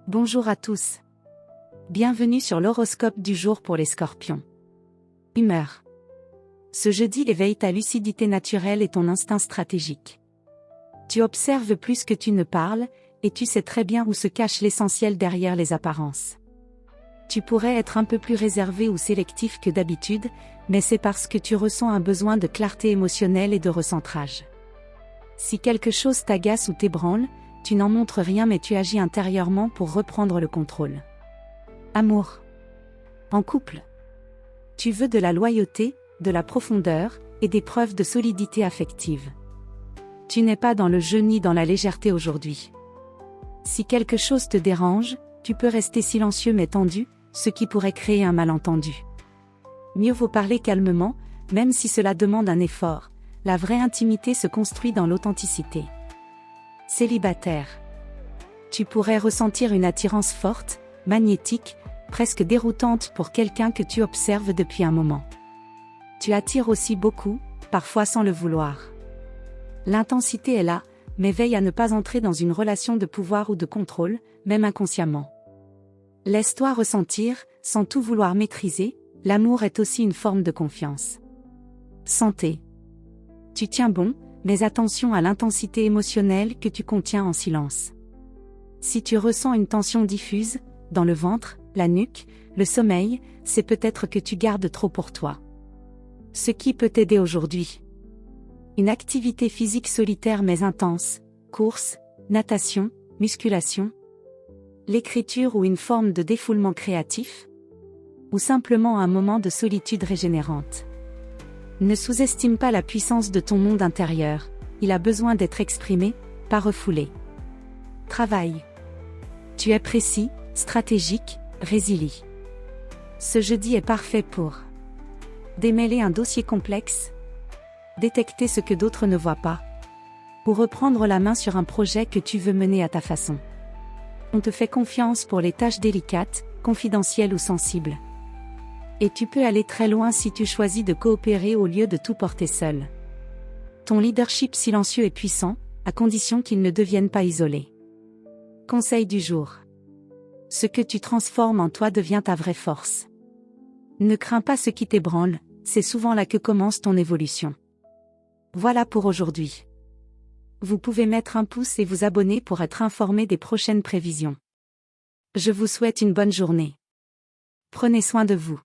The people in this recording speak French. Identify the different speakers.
Speaker 1: Bonjour à tous. Bienvenue sur l'horoscope du jour pour les Scorpions. Humeur. Ce jeudi éveille ta lucidité naturelle et ton instinct stratégique. Tu observes plus que tu ne parles, et tu sais très bien où se cache l'essentiel derrière les apparences. Tu pourrais être un peu plus réservé ou sélectif que d'habitude, mais c'est parce que tu ressens un besoin de clarté émotionnelle et de recentrage. Si quelque chose t'agace ou t'ébranle, tu n'en montres rien mais tu agis intérieurement pour reprendre le contrôle. Amour. En couple. Tu veux de la loyauté, de la profondeur, et des preuves de solidité affective. Tu n'es pas dans le jeu ni dans la légèreté aujourd'hui. Si quelque chose te dérange, tu peux rester silencieux mais tendu, ce qui pourrait créer un malentendu. Mieux vaut parler calmement, même si cela demande un effort. La vraie intimité se construit dans l'authenticité. Célibataire. Tu pourrais ressentir une attirance forte, magnétique, presque déroutante pour quelqu'un que tu observes depuis un moment. Tu attires aussi beaucoup, parfois sans le vouloir. L'intensité est là, mais veille à ne pas entrer dans une relation de pouvoir ou de contrôle, même inconsciemment. Laisse-toi ressentir, sans tout vouloir maîtriser, l'amour est aussi une forme de confiance. Santé. Tu tiens bon, mais attention à l'intensité émotionnelle que tu contiens en silence. Si tu ressens une tension diffuse, dans le ventre, la nuque, le sommeil, c'est peut-être que tu gardes trop pour toi. Ce qui peut t'aider aujourd'hui. Une activité physique solitaire mais intense, course, natation, musculation. L'écriture ou une forme de défoulement créatif. Ou simplement un moment de solitude régénérante. Ne sous-estime pas la puissance de ton monde intérieur, il a besoin d'être exprimé, pas refoulé. Travail. Tu es précis, stratégique, résilient. Ce jeudi est parfait pour démêler un dossier complexe, détecter ce que d'autres ne voient pas, ou reprendre la main sur un projet que tu veux mener à ta façon. On te fait confiance pour les tâches délicates, confidentielles ou sensibles. Et tu peux aller très loin si tu choisis de coopérer au lieu de tout porter seul. Ton leadership silencieux est puissant, à condition qu'il ne devienne pas isolé. Conseil du jour. Ce que tu transformes en toi devient ta vraie force. Ne crains pas ce qui t'ébranle, c'est souvent là que commence ton évolution. Voilà pour aujourd'hui. Vous pouvez mettre un pouce et vous abonner pour être informé des prochaines prévisions. Je vous souhaite une bonne journée. Prenez soin de vous.